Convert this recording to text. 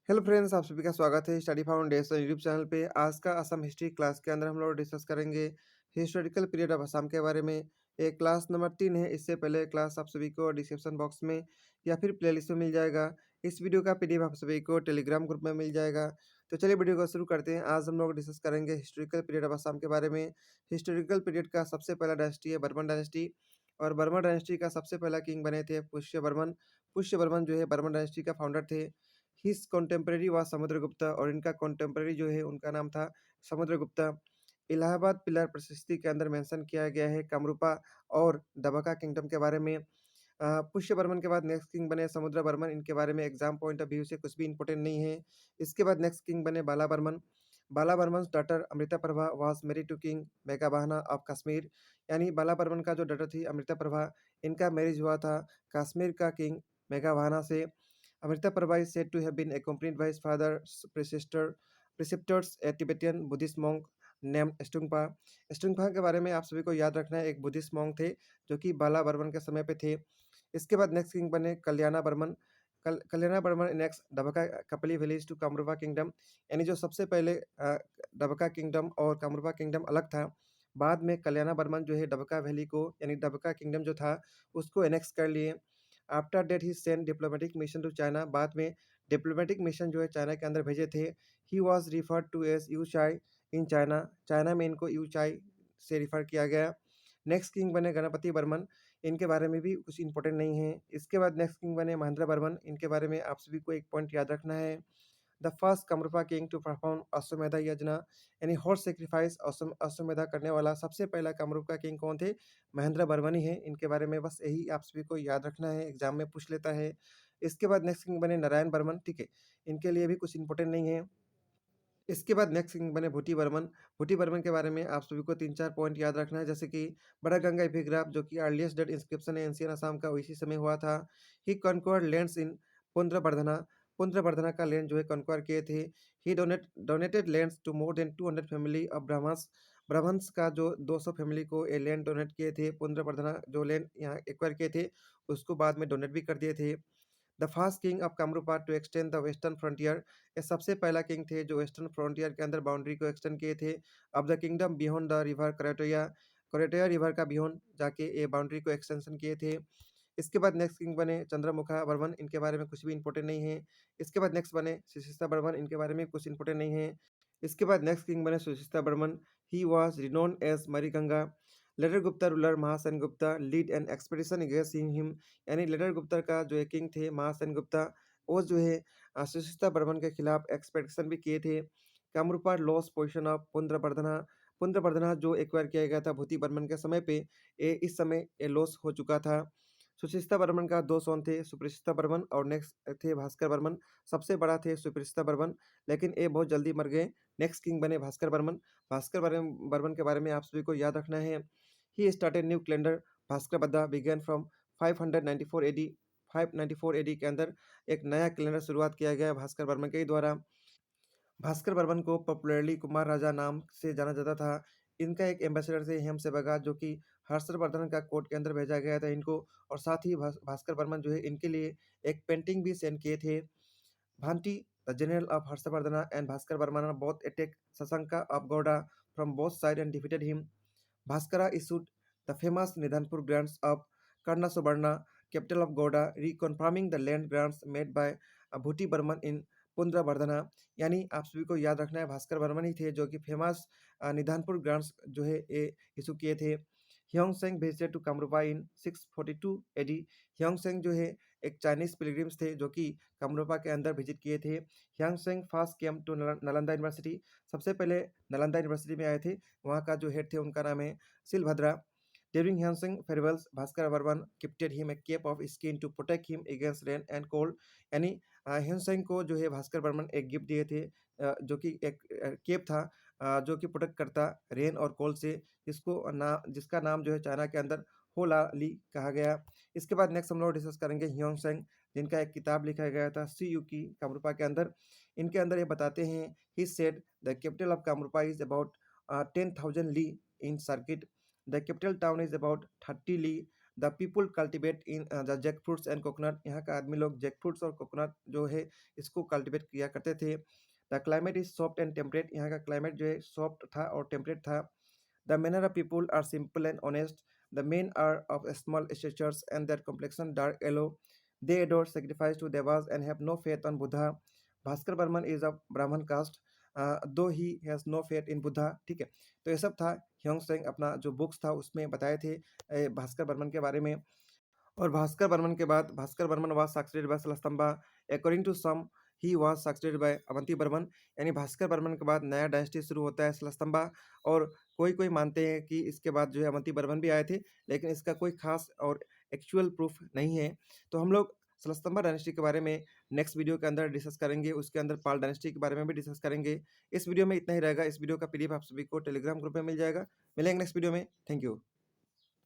Hello friends, आप सभी का स्वागत है स्टडी फाउंडेशन यूट्यूब चैनल पे। आज का असम हिस्ट्री क्लास के अंदर हम लोग डिस्कस करेंगे हिस्टोरिकल पीरियड ऑफ असम के बारे में। ये क्लास नंबर 3 है। इससे पहले क्लास आप सभी को डिस्क्रिप्शन बॉक्स में या फिर प्लेलिस्ट में मिल जाएगा। इस वीडियो का पीडीएफ आप सभी को टेलीग्राम ग्रुप में मिल जाएगा। तो चलिए वीडियो को शुरू करते हैं। आज हम लोग डिस्कस करेंगे हिस्टोरिकल पीरियड ऑफ असम के बारे में। हिस्टोरिकल पीरियड का सबसे पहला डायनेस्टी है बर्मन डायनेस्टी। और बर्मन डायनेस्टी का सबसे पहला किंग बने थे पुष्यवर्मन। पुष्यवर्मन जो है बर्मन डायनेस्टी का फाउंडर थे। हिज कॉन्टेम्परेरी व समुद्रगुप्ता, और इनका कॉन्टेम्परेरी जो है उनका नाम था समुद्रगुप्ता। इलाहाबाद पिलर प्रशस्ति के अंदर मेंशन किया गया है कामरूपा और दबका किंगडम के बारे में। पुष्यवर्मन के बाद नेक्स्ट किंग बने समुद्रवर्मन। इनके बारे में एग्जाम पॉइंट ऑफ व्यू से कुछ भी इंपॉर्टेंट नहीं है। इसके बाद नेक्स्ट किंग बने Balavarman. Balavarman daughter Amrita Prabha was married to king मेघाबाहना ऑफ कश्मीर। यानी बालावर्मन का जो डॉटर थी अमृता प्रभा, इनका मैरिज हुआ था कश्मीर का किंग मेघाबाहना से। Amrita Prabha is said to have been accompanied by his father's preceptors, a Tibetan Buddhist monk named Stungpa। स्टुंगपा के बारे में आप सभी को याद रखना है, एक बुद्धिस्ट मॉन्क थे जो कि बाला बर्मन के समय पे थे। इसके बाद नेक्स्ट किंग बने Kalyana Barman. Kalyana Barman next Dabaka Kapili village to Kamarupa kingdom. यानी जो सबसे पहले डबका किंगडम और कामरूपा किंगडम अलग था। बाद में कल्याणा बर्मन जो है डबका वैली को यानी डबका किंगडम जो था उसको एनेक्स कर लिए। आफ्टर डेट ही send diplomatic mission to China. बाद में डिप्लोमेटिक मिशन जो है चाइना के अंदर भेजे थे। He was referred to as Yu Chai in China. China में इनको यू चाई से रिफर किया गया। नेक्स्ट किंग बने गणपति बर्मन। इनके बारे में भी कुछ इंपॉर्टेंट नहीं है। इसके बाद नेक्स्ट किंग बने महेंद्र बर्मन। इनके बारे में आप सभी को एक पॉइंट याद रखना है। The first Kamarupa king to perform Ashvamedha yajna, यानी हॉर्स सेक्रीफाइस अश्वमेधा करने वाला सबसे पहला कामरूपा किंग कौन थे? महेंद्र बर्मन ही है। इनके बारे में बस यही आप सभी को याद रखना है, एग्जाम में पूछ लेता है। इसके बाद नेक्स्ट किंग बने नारायण बर्मन। ठीक है, इनके लिए भी कुछ इंपॉर्टेंट नहीं है। इसके बाद नेक्स्ट किंग बने भूटी बर्मन। भूटी बर्मन के बारे में आप सभी को 3-4 पॉइंट याद रखना है, जैसे कि बड़ा गंगा एपिग्राफ जो कि अर्लीस्ट डेट इंस्क्रिप्शन है एंशियन असम का, इसी समय हुआ था। ही कॉन्क्वर्ड लैंड्स इन पुंद्रबर्धना। पुंद्रबर्धना का लैंड जो है कॉन्क्वायर किए थे। He donated lands to more than 200 family of Brahmins. Brahmins का जो 200 फैमिली को ये लैंड डोनेट किए थे। पुंद्रबर्धना जो लैंड यहाँ एक्वायर किए थे उसको बाद में डोनेट भी कर दिए थे। The first king of Kamarupa to extend the western frontier. ये सबसे पहला किंग थे जो वेस्टर्न फ्रंटियर के अंदर बाउंड्री को एक्सटेंड किए थे। अब the kingdom beyond the river Karatoya. Karatoya river का बियॉन्ड जाके ये बाउंड्री को एक्सटेंशन किए थे। इसके बाद नेक्स्ट किंग बने चंद्रमुखा बर्मन। इनके बारे में कुछ भी इंपॉर्टेंट नहीं है। इसके बाद नेक्स्ट बने सुशिस्ता बर्मन। इनके बारे में कुछ इंपॉर्टेंट नहीं है। इसके बाद नेक्स्ट किंग बने Susthita Barman. He was renowned as Mriganka. Later Gupta ruler Mahasena Gupta lead an expedition against him. यानी लेटर गुप्ता का जो किंग थे महासेन गुप्ता, वो जो है सुशिस्ता बर्मन के खिलाफ एक्सपेडिशन भी किए थे। Kamarupa lost position of Pundravardhana. Pundravardhana जो एक्वायर किया गया था भूति बर्मन के समय पे, ये इस समय ये लॉस हो चुका था। सुशिस्ता बर्मन का 2 सन थे, सुप्रसिस्ता बर्मन और नेक्स्ट थे भास्कर बर्मन। सबसे बड़ा थे सुप्रसिस्ता बर्मन, लेकिन ये बहुत जल्दी मर गए। नेक्स्ट किंग बने भास्कर बर्मन। भास्कर बर्मन के बारे में आप सभी को याद रखना है। He started new calendar Bhaskarabda begin from 594 AD. 594 AD के अंदर एक नया कैलेंडर शुरुआत किया गया भास्कर बर्मन के ही द्वारा। भास्कर बर्मन को पॉपुलरली कुमार राजा नाम से जाना जाता था। इनका एक एम्बेसडर थे हेम सेबगा, जो कि हर्षवर्धन का कोर्ट के अंदर भेजा गया था इनको। और साथ ही भास्कर बर्मन जो है इनके लिए एक पेंटिंग भी सेंड किए थे। भांति the general of Harshavardhan and Bhaskar Barman both attack Sasanka of Gowda from both sides and defeated him. Bhaskara issued the famous Nidhanpur grants of Karna Subarna, capital of Gowda, reconfirming the land grants made by Bhuti Burman in पुंद्रवर्धना। यानी आप सभी को याद रखना है भास्कर बर्मन ही थे जो कि फेमस निधानपुर ग्रांट्स जो है ये इशू किए थे। Hiuen Tsang visited to Kamarupa in 642 AD. Hiuen Tsang जो है एक चाइनीज पिलग्रिम्स थे जो कि कामरूपा के अंदर विजिट किए थे। Hiuen Tsang first came to Nalanda university. सबसे पहले नालंदा यूनिवर्सिटी में आए थे। वहाँ का जो हेड थे उनका नाम है सिलभद्रा। During Hyunseung farewells, Bhaskar Barman gifted him a cape of skin to protect him against rain and cold। यानी ह्यूनसेंग को जो है भास्कर बर्मन एक गिफ्ट दिए थे, जो कि एक केप था जो कि प्रोटेक्ट करता रेन और कोल्ड से, जिसका नाम जो है चाइना के अंदर होला ली कहा गया। इसके बाद नेक्स्ट हम लोग डिस्कस करेंगे ह्योंगसेंग, जिनका एक किताब लिखा गया था सी यू की कामरूपा के अंदर। इनके अंदर ये बताते हैं he said the capital of Kamarupa is about 10,000 li in circuit. The capital town is about 30 li the people cultivate in the jack fruits and coconut, यहाँ का आदमी लोग जैक फ्रूट्स और कोकोनट जो है इसको कल्टिवेट किया करते थे। The climate is soft and temperate, यहाँ का क्लाइमेट जो है सॉफ्ट था और टेम्परेट था। The manner of people are simple and honest, the men are of small statures and their complexion dark yellow, they adore sacrifice to devas and have no faith on Buddha। Bhaskar Barman is a Brahmin caste though he has no faith in Buddha. ठीक है, तो ये सब था Hyeong Seng अपना जो books था उसमें बताए थे भास्कर बर्मन के बारे में। और भास्कर बर्मन के बाद Bhaskar Barman was succeeded by Salastambha, according to some he was succeeded by Avanti Barman, यानी भास्कर बर्मन के बाद नया डायनेस्टी शुरू होता है सलस्तंबा। और कोई कोई मानते हैं कि इसके बाद जो है अवंती बर्मन भी आए थे, लेकिन इसका कोई खास और एक्चुअल प्रूफ नहीं है। तो हम लोग सलस्तंबा डायनेस्टी के बारे में नेक्स्ट वीडियो के अंदर डिस्कस करेंगे, उसके अंदर पाल डायनेस्टी के बारे में भी डिस्कस करेंगे। इस वीडियो में इतना ही रहेगा। इस वीडियो का पीडीएफ आप सभी को टेलीग्राम ग्रुप में मिल जाएगा। मिलेंगे नेक्स्ट वीडियो में। Thank you.